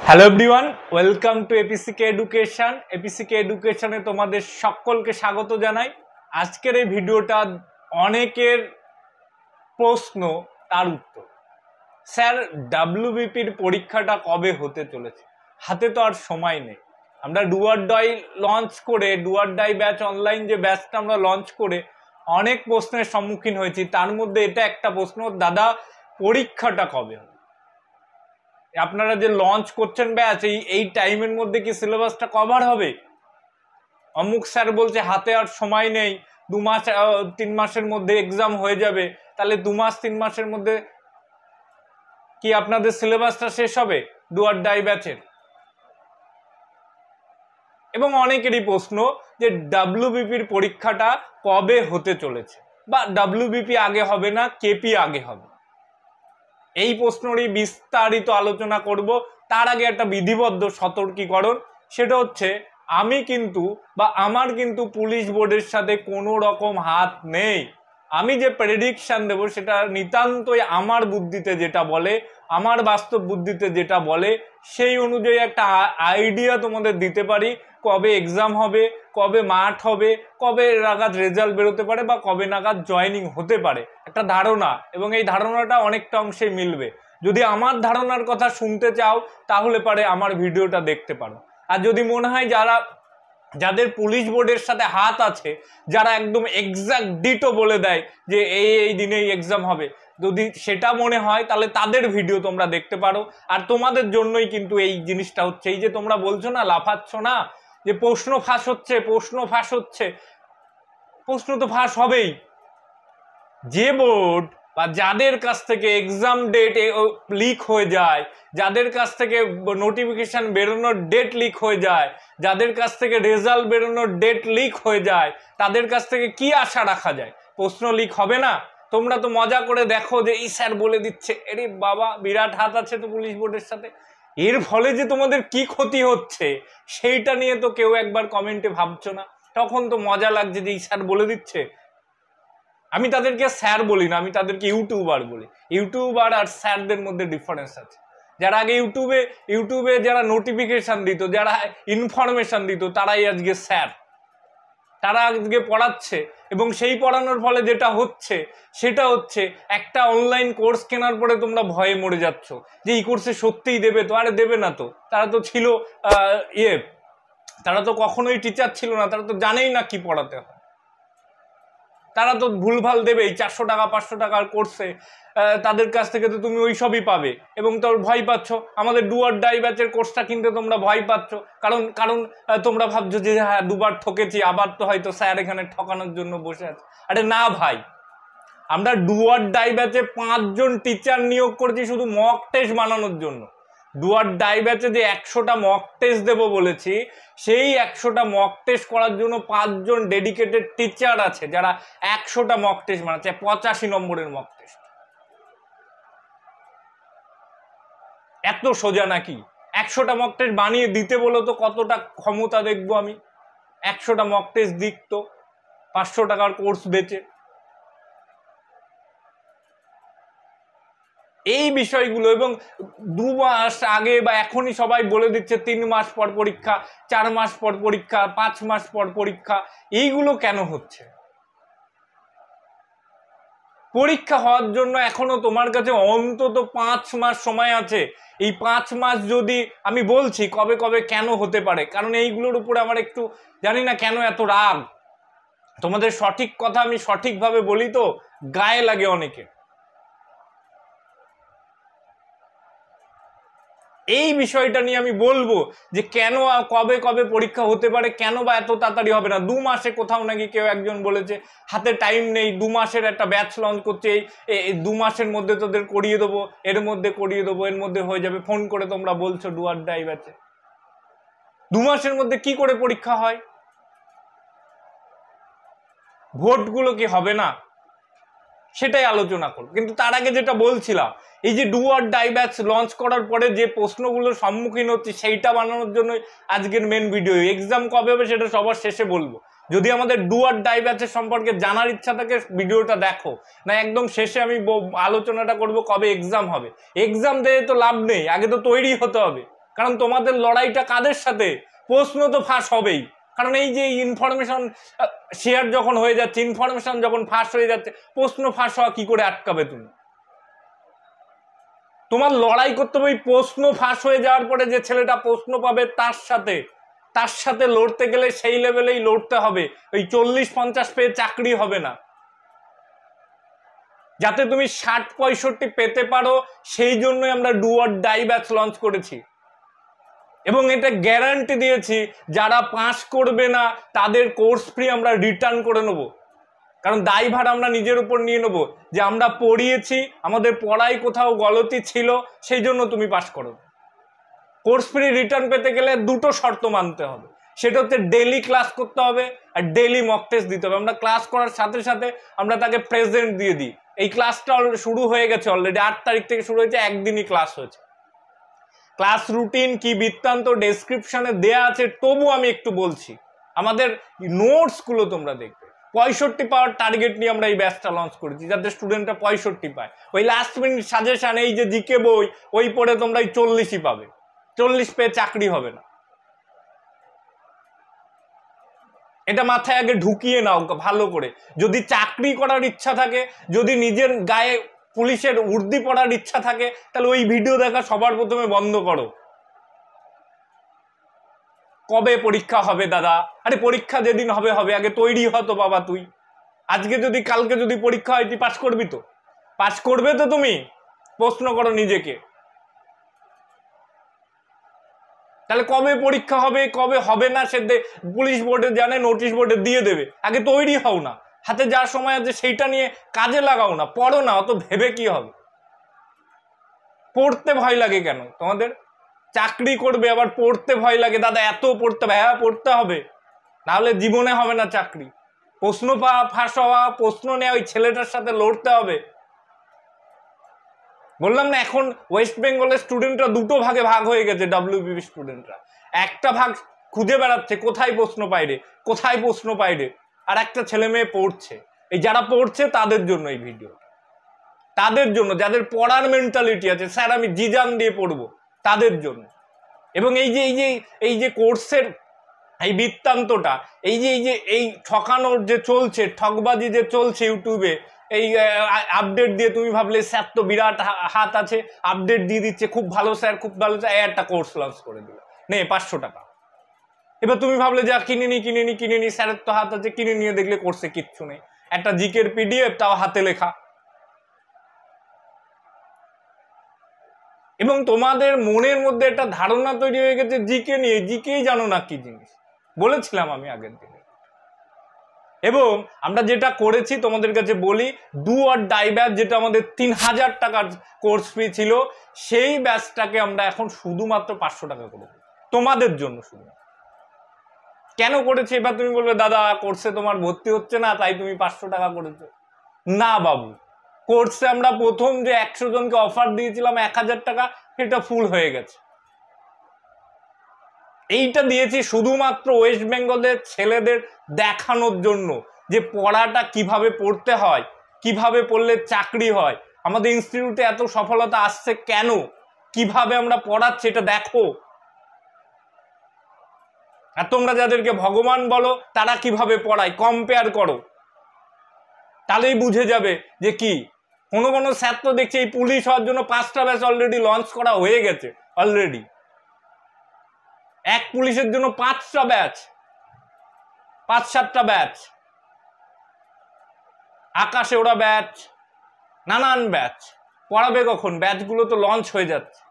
Hello everyone, welcome to APCK education. APCK এডুকেশনে তোমাদের সকলকে স্বাগত জানাই। আজকের এই ভিডিওটা অনেকের প্রশ্ন, তার উত্তর। স্যার, ডাব্লিউবিপির পরীক্ষাটা কবে হতে চলেছে? হাতে তো আর সময় নেই। আমরা ডু অর ডাই লঞ্চ করে, do or die batch online যে ব্যাচটা আমরা লঞ্চ করে অনেক প্রশ্নের সম্মুখীন হয়েছি। তার মধ্যে এটা একটা প্রশ্ন, দাদা পরীক্ষাটা কবে হবে? আপনারা যে লঞ্চ করছেন ব্যাচ, এই টাইমের মধ্যে কি সিলেবাসটা কভার হবে? অমুক স্যার বলছে হাতে আর সময় নেই, 2 মাস 3 মাসের মধ্যে এক্সাম হয়ে যাবে। তাহলে 2 মাস 3 মাসের মধ্যে কি আপনাদের সিলেবাসটা শেষ হবে ডু অর ডাই ব্যাচের? এবং অনেকেরই প্রশ্ন যে ডাব্লিউবিপির পরীক্ষাটা কবে হতে চলেছে, বা ডাব্লিউবিপি আগে হবে না কেপি আগে হবে? এই প্রশ্নেরই বিস্তারিত আলোচনা করব। তার আগে একটা বিধিবদ্ধ সতর্কীকরণ, সেটা হচ্ছে আমি কিন্তু আমার কিন্তু পুলিশ বোর্ডের সাথে কোনো রকম হাত নেই। আমি যে প্রেডিকশন দেব সেটা নিতান্তই আমার বুদ্ধিতে যেটা বলে, আমার বাস্তব বুদ্ধিতে যেটা বলে, সেই অনুযায়ী একটা আইডিয়া তোমাদের দিতে পারি কবে এক্সাম হবে, কবে মাঠ হবে, কবে নাগাদ রেজাল্ট বেরোতে পারে, বা কবে নাগাদ জয়েনিং হতে পারে, একটা ধারণা। এবং এই ধারণাটা অনেকটা অংশে মিলবে। যদি আমার ধারণার কথা শুনতে চাও তাহলে পারে আমার ভিডিওটা দেখতে পারো। আর যদি মনে হয় যাদের পুলিশ বোর্ডের সাথে হাত আছে, যারা একদম এক্সাক্ট ডিটো বলে দেয় যে এই দিনেই এক্সাম হবে, যদি সেটা মনে হয় তাহলে তাদের ভিডিও তোমরা দেখতে পারো। আর তোমাদের জন্যই কিন্তু এই জিনিসটা হচ্ছে। এই যে তোমরা বলছো না, লাফাচ্ছ না যে প্রশ্ন ফাঁস হচ্ছে, প্রশ্ন তো ফাঁস হবেই। যে বোর্ড বা যাদের কাছ থেকে এক্সাম ডেট লিক হয়ে যায়, যাদের কাছ থেকে নোটিফিকেশন বেরোনোর ডেট লিক হয়ে যায়, যাদের কাছ থেকে রেজাল্ট বেরোনোর ডেট লিক হয়ে যায়, তাদের কাছ থেকে কি আশা রাখা যায়? প্রশ্ন লিক হবে না? তোমরা তো মজা করে দেখো যে এই স্যার বলে দিচ্ছে, আরে বাবা বিরাট হাত আছে তো পুলিশ বোর্ডের সাথে। এর ফলে যে তোমাদের কি ক্ষতি হচ্ছে সেইটা নিয়ে তো কেউ একবার কমেন্টে ভাবছো না। তখন তো মজা লাগছে যে এই স্যার বলে দিচ্ছে। আমি তাদেরকে স্যার বলি না, আমি তাদেরকে ইউটিউবার বলি। ইউটিউবার আর স্যারদের মধ্যে ডিফারেন্স আছে। যারা আগে ইউটিউবে যারা নোটিফিকেশন দিত, যারা ইনফরমেশন দিত, তারাই আজকে স্যার। তারা আজকে পড়াচ্ছে, এবং সেই পড়ানোর ফলে যেটা হচ্ছে সেটা হচ্ছে একটা অনলাইন কোর্স কেনার পরে তোমরা ভয়ে মরে যাচ্ছ যে এই কোর্সে সত্যিই দেবে তো? আরে দেবে না তো। তারা তো ছিল তারা তো কখনোই টিচার ছিল না, তারা তো জানেই না কি পড়াতে হয়। তারা তো ভুলভাল দেবেই। 400 টাকা 500 টাকার কোর্সে তাদের কাছ থেকে তো তুমি ওই সবই পাবে, এবং তোর ভয় পাচ্ছ। আমাদের ডু অর ডাই ব্যাচের কোর্সটা কিনতে তোমরা ভয় পাচ্ছ, কারণ তোমরা ভাবছো যে হ্যাঁ, 2বার ঠকেছি, আবার তো হয়তো স্যার এখানে ঠকানোর জন্য বসে আছে। আরে না ভাই, আমরা ডু অর ডাই ব্যাচে 5 জন টিচার নিয়োগ করেছি শুধু মক টেস্ট বানানোর জন্য। ডু অর ডাই ব্যাচে যে 100টা মক টেস্ট দেবো বলেছি, সেই 100টা মক টেস্ট করার জন্য 5 জন ডেডিকেটেড টিচার আছে যারা 100টা মক টেস্ট বানাচ্ছে, 85 নম্বরের মক টেস্ট। এত সোজা নাকি? 100টা মক টেস্ট বানিয়ে দিতে বলো তো কতটা ক্ষমতা দেখবো আমি। 100টা মক টেস্ট দিক তো 500 টাকার কোর্স বেচে। এই বিষয়গুলো, এবং 2 মাস আগে বা এখনই সবাই বলে দিচ্ছে 3 মাস পর পরীক্ষা, 4 মাস পর পরীক্ষা, 5 মাস পর পরীক্ষা। এইগুলো কেন হচ্ছে? পরীক্ষা হওয়ার জন্য এখনো তোমার কাছে অন্তত 5 মাস সময় আছে। এই 5 মাস যদি, আমি বলছি কবে কবে কেন হতে পারে, কারণ এইগুলোর উপরে আমার একটু জানি না কেন এত রাগ। তোমাদের সঠিক কথা আমি সঠিকভাবে বলি তো গায়ে লাগে অনেকে। এই বিষয়টা নিয়ে আমি বলবো যে কেন কবে কবে পরীক্ষা হতে পারে, কেন বা এত তাড়াতাড়ি হবে না। 2 মাসে কোথাও নাকি কেউ একজন বলেছে হাতে টাইম নেই, 2 মাসের একটা ব্যাচ লঞ্চ করছে, এই 2 মাসের মধ্যে তোদের করিয়ে দেবো, এর মধ্যে করিয়ে দেবো, এর মধ্যে হয়ে যাবে। ফোন করে তোমরা বলছো ডু অর ডাই ব্যাচে 2 মাসের মধ্যে কি করে পরীক্ষা হয়? ভোটগুলো কি হবে না? সেটাই আলোচনা করব। কিন্তু তার আগে যেটা বলছিলাম, এই যে do or die batch launch করার পরে যে প্রশ্নগুলোর সম্মুখীন হচ্ছে সেইটা বানানোর জন্য আজকের মেন ভিডিও। এক্সাম কবে হবে সেটা সবার শেষে বলবো। যদি আমাদের ডু অর ডাই ব্যাচের সম্পর্কে জানার ইচ্ছা থাকে ভিডিওটা দেখো, না একদম শেষে আমি আলোচনাটা করব কবে এক্সাম হবে। এক্সাম দিয়ে তো লাভ নেই, আগে তো তৈরি হতে হবে। কারণ তোমাদের লড়াইটা কাদের সাথে? প্রশ্ন তো ফাঁস হবেই, কারণ এই যে ইনফরমেশন শেয়ার যখন হয়ে যাচ্ছে, ইনফরমেশন যখন ফাঁস হয়ে যাচ্ছে, প্রশ্ন ফাঁস হওয়া কি করে আটকাবে তুমি? তোমার লড়াই করতে হবে ওই প্রশ্ন ফাঁস হয়ে যাওয়ার পরে যে ছেলেটা প্রশ্ন পাবে তার সাথে লড়তে গেলে সেই লেভেলেই লড়তে হবে। ওই 40-50 পেয়ে চাকরি হবে না। যাতে তুমি 60-65 পেতে পারো, সেই জন্যই আমরা do or die batch launch করেছি এবং এটা গ্যারান্টি দিয়েছি যারা পাস করবে না তাদের কোর্স ফ্রি আমরা রিটার্ন করে নেব। কারণ দায়ভার আমরা নিজের উপর নিয়ে নেব যে আমরা পড়িয়েছি, আমাদের পড়ায় কোথাও গলতি ছিল, সেই জন্য তুমি পাস করো। কোর্স ফ্রি রিটার্ন পেতে গেলে দুটো শর্ত মানতে হবে, সেটা হচ্ছে ডেইলি ক্লাস করতে হবে আর ডেইলি মক টেস্ট দিতে হবে। আমরা ক্লাস করার সাথে সাথে আমরা তাকে প্রেজেন্ট দিয়ে দিই। এই ক্লাসটা শুরু হয়ে গেছে অলরেডি, 8 তারিখ থেকে শুরু হয়েছে, একদিনই ক্লাস হয়েছে। ক্লাস রুটিন কি বৃত্তান্ত ডেসক্রিপশনে দেয়া আছে, তবু আমি একটু বলছি, আমাদের নোটসগুলো তোমরা দেখবে। 65 পাওয়ার টার্গেট নিয়ে আমরা এই ব্যাচটা লঞ্চ করেছি, যাতে স্টুডেন্টরা 65 পায়। ওই লাস্ট মিনিট সাজেশন, এই যে জিকে বই, ওই পড়ে তোমরা এই 40ই পাবে। 40 পেয়ে চাকরি হবে না, এটা মাথায় আগে ঢুকিয়ে নাও ভালো করে। যদি চাকরি করার ইচ্ছা থাকে, যদি নিজের গায়ে পুলিশের উর্দি পড়ার ইচ্ছা থাকে, তাহলে ওই ভিডিও দেখা সবার প্রথমে বন্ধ করো। কবে পরীক্ষা হবে দাদা? আরে পরীক্ষা যেদিন হবে হবে, আগে তৈরি হতো বাবা। তুই আজকে যদি কালকে যদি পরীক্ষা হয়, তুই পাস করবি তো? পাস করবে তো? তুমি প্রশ্ন করো নিজেকে। তাহলে কবে পরীক্ষা হবে কবে হবে না সে পুলিশ বোর্ডে জানে, নোটিশ বোর্ডে দিয়ে দেবে। আগে তৈরি হও না, হাতে যা সময় আছে সেইটা নিয়ে কাজে লাগাও না, পড়ো না। অত ভেবে কি হবে? পড়তে ভয় লাগে কেন তোমাদের? চাকরি করবে আবার পড়তে ভয় লাগে, দাদা এত পড়তে হবে। হ্যাঁ পড়তে হবে, নাহলে জীবনে হবে না চাকরি। প্রশ্ন ফাঁস হওয়া, প্রশ্ন নেওয়া, ওই ছেলেটার সাথে লড়তে হবে। বললাম না, এখন ওয়েস্ট বেঙ্গলের স্টুডেন্টরা দুটো ভাগে ভাগ হয়ে গেছে। ডব্লিউবিপি স্টুডেন্টরা একটা ভাগ খুঁজে বেড়াচ্ছে কোথায় প্রশ্ন পাইরে, কোথায় প্রশ্ন পাইরে, আর একটা ছেলে মেয়ে পড়ছে। এই যারা পড়ছে তাদের জন্য এই ভিডিও, তাদের জন্য যাদের পড়ার মেন্টালিটি আছে, স্যার আমি জিজান দিয়ে পড়বো, তাদের জন্য। এবং এই যে কোর্সের এই বৃত্তান্তটা, এই ঠকানোর যে চলছে, ঠকবাজি যে চলছে ইউটিউবে, এই আপডেট দিয়ে তুমি ভাবলে স্যার তো বিরাট হাত আছে, আপডেট দিয়ে দিচ্ছে, খুব ভালো স্যার, খুব ভালো স্যার, একটা কোর্স লঞ্চ করে দিল, নে 500 টাকা। এবার তুমি ভাবলে যা কিনে নি, স্যারের তো হাত আছে, কিনে নিয়ে দেখলে কোর্সে কিচ্ছু নেই, একটা জিকের পিডিএফ, তাও হাতে লেখা। এবং তোমাদের মনের মধ্যে একটা ধারণা তৈরি হয়ে গেছে জিকে নিয়ে, জিকেই জানো না কি জিনিস, বলেছিলাম আমি আগের দিনে। এবং আমরা যেটা করেছি তোমাদের কাছে বলি, ডু অর ডাই ব্যাচ, যেটা আমাদের 3000 টাকার কোর্স ফি ছিল, সেই ব্যাচটাকে আমরা এখন শুধুমাত্র 500 টাকা করে দিই তোমাদের জন্য। শুধু কেন করেছি এবার তুমি বলবে, দাদা কোর্সে তোমার ভর্তি হচ্ছে না তাই তুমি 500 টাকা করেছো। না বাবু, কোর্সে আমরা প্রথম যে 100 জনকে অফার দিয়েছিলাম 1000 টাকা, সেটা ফুল হয়ে গেছে। এইটা দিয়েছি শুধুমাত্র ওয়েস্ট বেঙ্গলের ছেলেদের দেখানোর জন্য যে পড়াটা কিভাবে পড়তে হয়, কিভাবে পড়লে চাকরি হয়, আমাদের ইনস্টিটিউটে এত সফলতা আসছে কেন, কিভাবে আমরা পড়াচ্ছি এটা দেখো। আর তোমরা যাদেরকে ভগবান বলো তারা কিভাবে পড়ায় কম্পেয়ার করো, তাহলেই বুঝে যাবে যে কি। কোনো স্যার তো দেখছি এই পুলিশ হওয়ার জন্য 5টা ব্যাচ অলরেডি লঞ্চ করা হয়ে গেছে অলরেডি। এক পুলিশের জন্য 5টা ব্যাচ, 5-7টা ব্যাচ, আকাশে ওরা ব্যাচ, নানান ব্যাচ। পড়াবে কখন? ব্যাচগুলো তো লঞ্চ হয়ে যাচ্ছে,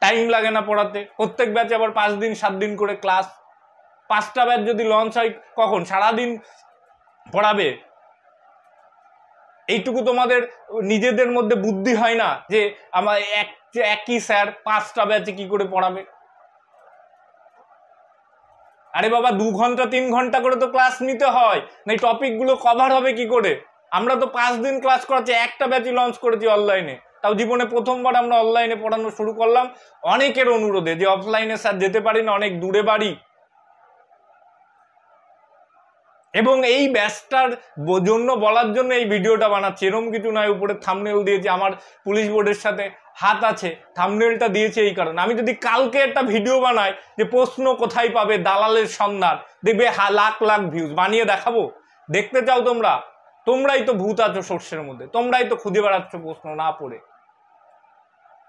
টাইম লাগে না পড়াতে। প্রত্যেক ব্যাচে আবার 5 দিন 7 দিন করে ক্লাস। 5টা ব্যাচ যদি লঞ্চ হয় কখন? সারাদিন পড়াবে। এইটুকু তোমাদের নিজেদের মধ্যে বুদ্ধি হয় না যে আমার একই স্যার 5টা ব্যাচে কি করে পড়াবে? আরে বাবা 2 ঘন্টা 3 ঘন্টা করে তো ক্লাস নিতে হয়, না এই টপিকগুলো কভার হবে কি করে? আমরা তো 5 দিন ক্লাস করাচ্ছি, একটা ব্যাচই লঞ্চ করেছি অনলাইনে, তাও জীবনে প্রথমবার আমরা অনলাইনে পড়ানো শুরু করলাম অনেকের অনুরোধে, যে অফলাইনে স্যার যেতে পারি না, অনেক দূরে বাড়ি। এবং এই ব্যাচটার জন্য বলার জন্য এই ভিডিওটা বানাচ্ছি, এরকম কিছু নয়। উপরে থাম্বনেল দিয়েছি, আমার পুলিশ বোর্ডের সাথে হাত আছে, থাম্বনেলটা দিয়েছে এই কারণে। আমি যদি কালকে একটা ভিডিও বানাই যে প্রশ্ন কোথায় পাবে দালালের সন্ধান, দেখবে লাখ লাখ ভিউজ, বানিয়ে দেখাবো? দেখতে চাও তোমরা? তোমরাই তো ভূত আছো সর্ষের মধ্যে, তোমরাই তো খুঁজে বেড়াচ্ছ প্রশ্ন না পড়ে।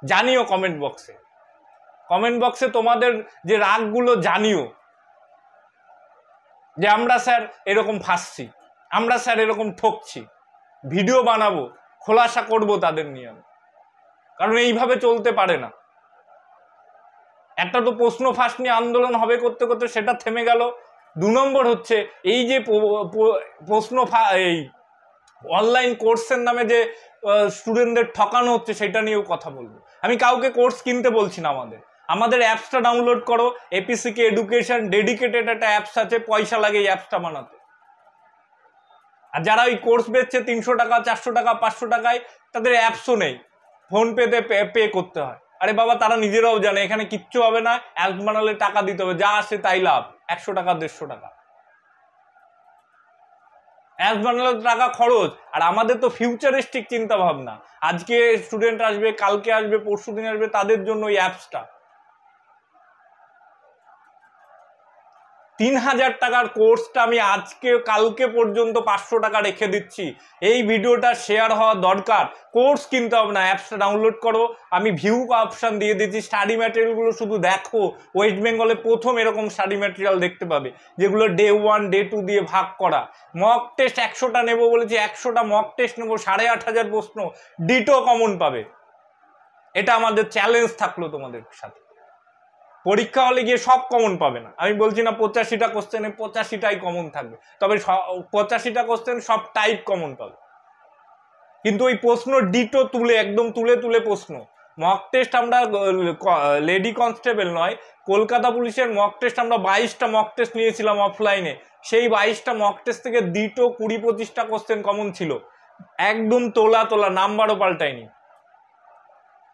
জানিও কমেন্ট বক্সে, কমেন্ট বক্সে তোমাদের যে রাগগুলো জানিও, যে আমরা স্যার এরকম ফাঁসছি, আমরা স্যার এরকম ঠকছি। ভিডিও বানাবো, খোলাসা করব তাদের নিয়ে আমি, কারণ এইভাবে চলতে পারে না। একটা তো প্রশ্ন ফাঁস নিয়ে আন্দোলন হবে করতে করতে সেটা থেমে গেল। 2 নম্বর হচ্ছে এই যে প্রশ্ন এই অনলাইন কোর্সের নামে যে স্টুডেন্টদের ঠকানো হচ্ছে সেটা নিয়েও কথা বলবো। আমি কাউকে কোর্স কিনতে বলছি না, আমাদের অ্যাপসটা ডাউনলোড করো, এপিসিকে এডুকেশন ডেডিকেটেড একটা অ্যাপস আছে, পয়সা লাগে এই অ্যাপসটা বানাতে। আর যারা ওই কোর্স বেচছে 300 টাকা 400 টাকা 500 টাকায়, তাদের অ্যাপসও নেই, ফোনপেতে পে করতে হয়। আরে বাবা, তারা নিজেরাও জানে এখানে কিচ্ছু হবে না, অ্যাপস বানালে টাকা দিতে হবে, যা আসে তাই লাভ, 100 টাকা 150 টাকা অ্যাপস বানালে টাকা খরচ। আর আমাদের তো ফিউচারিস্টিক চিন্তা ভাবনা, আজকে স্টুডেন্ট আসবে, কালকে আসবে, পরশু দিন আসবে, তাদের জন্য ওই অ্যাপসটা। 3000 টাকার কোর্সটা আমি আজকে কালকে পর্যন্ত 500 টাকা রেখে দিচ্ছি। এই ভিডিওটা শেয়ার হওয়া দরকার। কোর্স কিনতে হবে না, অ্যাপসটা ডাউনলোড করো, আমি ভিউ অপশন দিয়ে দিচ্ছি, স্টাডি ম্যাটেরিয়ালগুলো শুধু দেখো। ওয়েস্ট বেঙ্গলে প্রথম এরকম স্টাডি ম্যাটেরিয়াল দেখতে পাবে, যেগুলো ডে 1 ডে 2 দিয়ে ভাগ করা। মক টেস্ট 100টা নেবো বলেছি, 100টা মক টেস্ট নেবো, 8500 প্রশ্ন, ডিটো কমন পাবে। এটা আমাদের চ্যালেঞ্জ থাকলো তোমাদের সাথে। পরীক্ষা হলে গিয়ে সব কমন পাবে না, আমি বলছি না 85টা কোশ্চেনে 85টাই কমন থাকবে, তবে 85টা কোশ্চেন সব টাইপ কমন পাবে। কিন্তু ওই প্রশ্ন ডিটো তুলে, একদম তুলে তুলে প্রশ্ন। মক টেস্ট আমরা লেডি কনস্টেবল নয়, কলকাতা পুলিশের মক টেস্ট আমরা 22টা মক টেস্ট নিয়েছিলাম অফলাইনে। সেই 22টা মক টেস্ট থেকে ডিটো 20-25টা কোশ্চেন কমন ছিল, একদম তোলা তোলা, নাম্বারও পাল্টায়নি।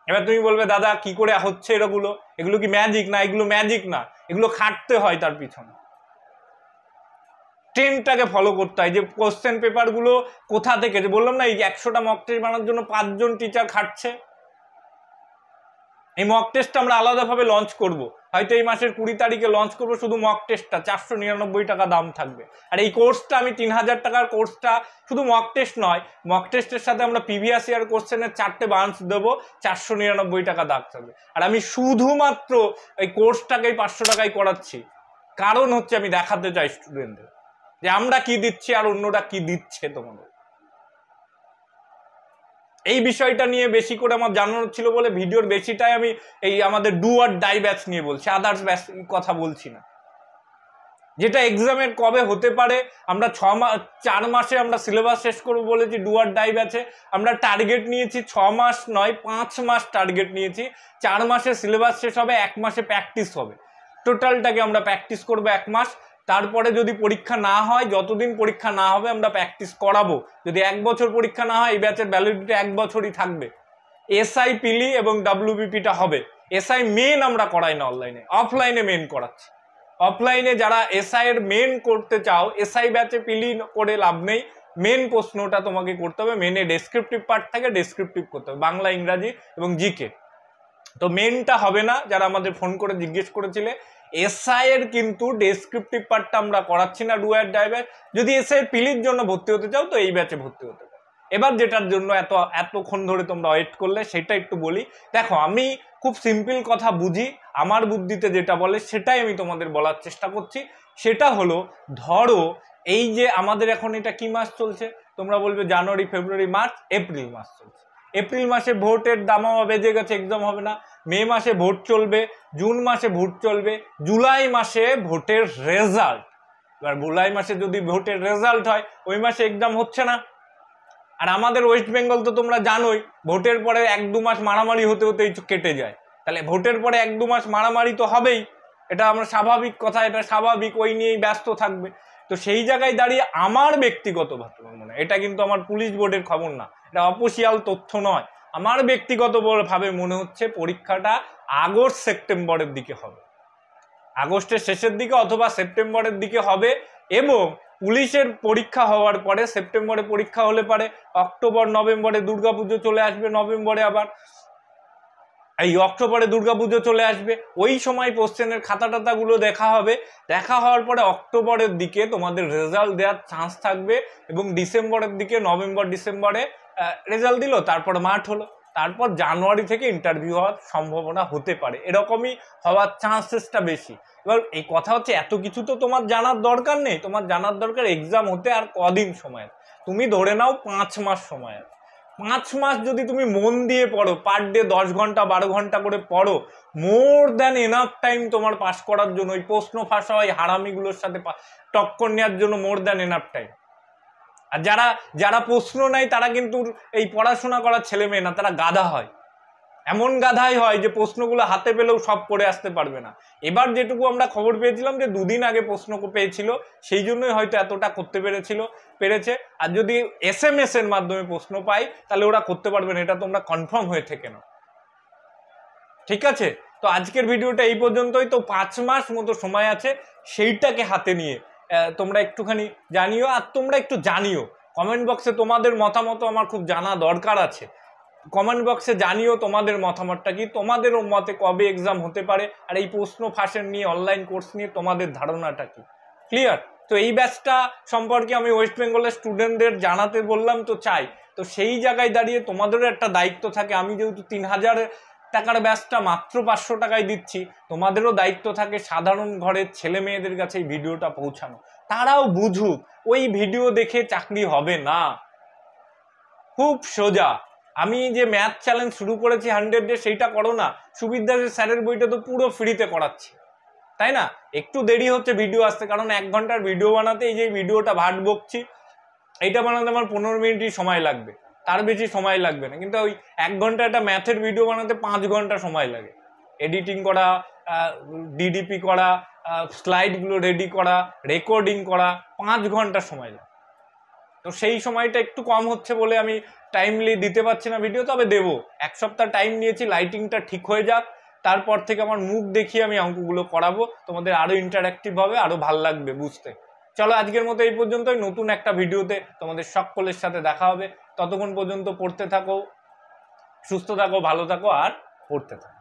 এবার তুমি বলবে দাদা কি করে হচ্ছে এগুলো, এগুলো কি ম্যাজিক? না, এগুলো ম্যাজিক না, এগুলো খাটতে হয় তার পিছনে, ট্রেন্ডটাকে ফলো করতে হয়। যে কোশ্চেন পেপারগুলো কোথা থেকে, যে বললাম না এই 100টা মক টেস্ট বানানোর জন্য 5 জন টিচার খাটছে। এই মক টেস্টটা আমরা আলাদাভাবে লঞ্চ করব, হয়তো এই মাসের 20 তারিখে লঞ্চ করবো। শুধু মক টেস্টটা 499 টাকা দাম থাকবে। আর এই কোর্সটা আমি 3000 টাকার কোর্সটা, শুধু মক টেস্ট নয়, মক টেস্টের সাথে আমরা প্রিভিয়াস ইয়ার কোশ্চেনের 4টে বান্স দেবো, 499 টাকা দাম থাকবে। আর আমি শুধুমাত্র এই কোর্সটাকেই 500 টাকায় করাচ্ছি, কারণ হচ্ছে আমি দেখাতে চাই স্টুডেন্টদের যে আমরা কি দিচ্ছি আর অন্যরা কি দিচ্ছে তোমাদের। এই বিষয়টা নিয়ে বেশি করে আমার জানানোর ছিল বলে ভিডিওর বেশিটাই আমি এই আমাদের ডু অর ডাই ব্যাচ নিয়ে বলছি, আদার্স ব্যাচ কথা বলছি না। যেটা এক্সামের কবে হতে পারে, আমরা 4 মাসে আমরা সিলেবাস শেষ করবো বলেছি। ডু অর ডাই ব্যাচে আমরা টার্গেট নিয়েছি 6 মাস নয় 5 মাস টার্গেট নিয়েছি। 4 মাসে সিলেবাস শেষ হবে, 1 মাসে প্র্যাকটিস হবে। টোটালটাকে আমরা প্র্যাকটিস করবো 1 মাস। তারপরে যদি পরীক্ষা না হয়, যতদিন পরীক্ষা না হবে আমরা প্র্যাকটিস করাবো। যদি 1 বছর পরীক্ষা না হয়, এই ব্যাচের ভ্যালিডিটি 1 বছরই থাকবে। এসআই পিলি এবং ডাব্লিউবিপিটা হবে। এসআই মেন আমরা করাই না অনলাইনে, অফলাইনে মেন করাচ্ছি। অফলাইনে যারা এসআই এর মেন করতে চাও, এসআই ব্যাচে পিলি করে লাভ নেই। মেন প্রশ্নটা তোমাকে করতে হবে, মেনে ডেসক্রিপটিভ পার্ট থাকে, ডেসক্রিপটিভ করতে হবে, বাংলা, ইংরাজি এবং জিকে। তো মেনটা হবে না, যারা আমাদের ফোন করে জিজ্ঞেস করেছিলে। এসআই এর কিন্তু ডেসক্রিপটিভ পার্টটা আমরা করাচ্ছি না ডু অর ডাই ব্যাচ। যদি এসআই এর পিলির জন্য ভর্তি হতে চাও তো এই ব্যাচে ভর্তি হতে পারো। এবার যেটার জন্য এতক্ষণ ধরে তোমরা ওয়েট করলে সেটা একটু বলি। দেখো, আমি খুব সিম্পল কথা বুঝি, আমার বুদ্ধিতে যেটা বলে সেটাই আমি তোমাদের বলার চেষ্টা করছি। সেটা হলো, ধরো এই যে আমাদের এখন এটা কি মাস চলছে, তোমরা বলবে জানুয়ারি, ফেব্রুয়ারি, মার্চ, এপ্রিল মাস চলছে। এপ্রিল মাসে ভোটের দামামা বেজে গেছে, এক্সাম হবে না। মে মাসে ভোট চলবে, জুন মাসে ভোট চলবে, জুলাই মাসে ভোটের রেজাল্ট। এবার জুলাই মাসে যদি ভোটের রেজাল্ট হয়, ওই মাসে এক্সাম হচ্ছে না। আর আমাদের ওয়েস্ট বেঙ্গল তো তোমরা জানোই, ভোটের পরে 1-2 মাস মারামারি হতে হতেই কেটে যায়। তাহলে ভোটের পরে 1-2 মাস মারামারি তো হবেই, এটা আমরা স্বাভাবিক কথা, এটা স্বাভাবিক, ওই নিয়েই ব্যস্ত থাকবে। তো সেই জায়গায় দাঁড়িয়ে আমার ব্যক্তিগত মনে, এটা কিন্তু আমার পুলিশ বোর্ডের খবর না, এটা অফিসিয়াল তথ্য নয়, আমার ব্যক্তিগত ভাবে মনে হচ্ছে পরীক্ষাটা আগস্ট সেপ্টেম্বরের দিকে হবে, আগস্টের শেষের দিকে অথবা সেপ্টেম্বরের দিকে হবে। এবং পুলিশের পরীক্ষা হওয়ার পরে, সেপ্টেম্বরে পরীক্ষা হলে পারে অক্টোবর নভেম্বরে দুর্গাপুজো চলে আসবে, নভেম্বরে আবার এই অক্টোবরে দুর্গাপুজো চলে আসবে, ওই সময় কোশ্চেনের খাতা টাতাগুলো দেখা হবে। দেখা হওয়ার পরে অক্টোবরের দিকে তোমাদের রেজাল্ট দেওয়ার চান্স থাকবে, এবং ডিসেম্বরের দিকে, নভেম্বর ডিসেম্বরে রেজাল্ট দিল, তারপর মাঠ হলো, তারপর জানুয়ারি থেকে ইন্টারভিউ হওয়ার সম্ভাবনা হতে পারে, এরকমই হওয়ার চান্সেসটা বেশি। এবার এই কথা হচ্ছে, এত কিছু তো তোমার জানার দরকার নেই, তোমার জানার দরকার এক্সাম হতে আর কদিন সময়। তুমি ধরে নাও 5 মাস সময় আছে। 5 মাস যদি তুমি মন দিয়ে পড়ো, পার ডে 10 ঘন্টা 12 ঘন্টা করে পড়ো, মোর দ্যান এনাফ টাইম তোমার পাস করার জন্য, ওই প্রশ্ন ফাঁসা হয় হারামিগুলোর সাথে টক্কর নেওয়ার জন্য মোর দ্যান এনাফ টাইম। আর যারা যারা প্রশ্ন নেয় তারা কিন্তু এই পড়াশোনা করার ছেলে মেয়ে না, তারা গাধা হয়। এমন গাধাই হয় যে প্রশ্নগুলো হাতে পেলেও সব করে আসতে পারবে না। এবার যেটুকু আমরা খবর পেয়েছিলাম যে 2 দিন আগে প্রশ্ন পেয়েছিল, সেই জন্যই হয়তো এতটা করতে পেরেছে। আর যদি SMS এর মাধ্যমে প্রশ্ন পাই তাহলে ওরা করতে পারবে না, এটা তোমরা কনফার্ম হয়ে থেকে নাও, ঠিক আছে? তো আজকের ভিডিওটা এই পর্যন্তই। তো 5 মাস মতো সময় আছে, সেইটাকে হাতে নিয়ে তোমরা একটুখানি জানিও, আর তোমরা একটু জানিও কমেন্ট বক্সে, তোমাদের মতামত আমার খুব জানা দরকার আছে। কমেন্ট বক্সে জানিও তোমাদের মতামতটা কি, তোমাদের মতে কবে এক্সাম হতে পারে, আর এই প্রশ্ন ফাঁসের নিয়ে অনলাইন কোর্স নিয়ে তোমাদের ধারণাটা কি। ক্লিয়ার? তো এই ব্যাচটা সম্পর্কে আমি ওয়েস্ট বেঙ্গলের স্টুডেন্টদের জানাতে বললাম, তো চাই, তো সেই জায়গায় দাঁড়িয়ে তোমাদেরও একটা দায়িত্ব থাকে। আমি যেহেতু 3000 টাকার ব্যাচটা মাত্র 500 টাকায় দিচ্ছি, তোমাদেরও দায়িত্ব থাকে সাধারণ ঘরের ছেলে মেয়েদের কাছে এই ভিডিওটা পৌঁছানো, তারাও বুঝুক ওই ভিডিও দেখে চাকরি হবে না। খুব সোজা। আমি যে ম্যাথ চ্যালেঞ্জ শুরু করেছি 100 ডে, সেইটা করো না। সুবির দাসের স্যারের বইটা তো পুরো ফ্রিতে করাচ্ছি, তাই না? একটু দেরি হচ্ছে ভিডিও আসতে, কারণ 1 ঘন্টার ভিডিও বানাতে, এই যে ভিডিওটা ভাট বকছি, এইটা বানাতে আমার 15 মিনিটই সময় লাগবে, তার বেশি সময় লাগবে না। কিন্তু ওই 1 ঘন্টা একটা ম্যাথের ভিডিও বানাতে 5 ঘন্টা সময় লাগে। এডিটিং করা, DDP করা, স্লাইডগুলো রেডি করা, রেকর্ডিং করা, 5 ঘন্টা সময় লাগে। তো সেই সময়টা একটু কম হচ্ছে বলে আমি টাইমলি দিতে পারছি না ভিডিও, তবে দেবো। 1 সপ্তাহ টাইম নিয়েছি, লাইটিংটা ঠিক হয়ে যাক, তারপর থেকে আমার মুখ দেখিয়ে আমি অঙ্কগুলো করাবো, তোমাদের আরো ইন্টারঅ্যাক্টিভ হবে, আরো ভাল লাগবে বুঝতে। চলো আজকের মতো এই পর্যন্তই। নতুন একটা ভিডিওতে তোমাদের সকলের সাথে দেখা হবে। ততক্ষণ পর্যন্ত পড়তে থাকো, সুস্থ থাকো, ভালো থাকো, আর পড়তে থাকো।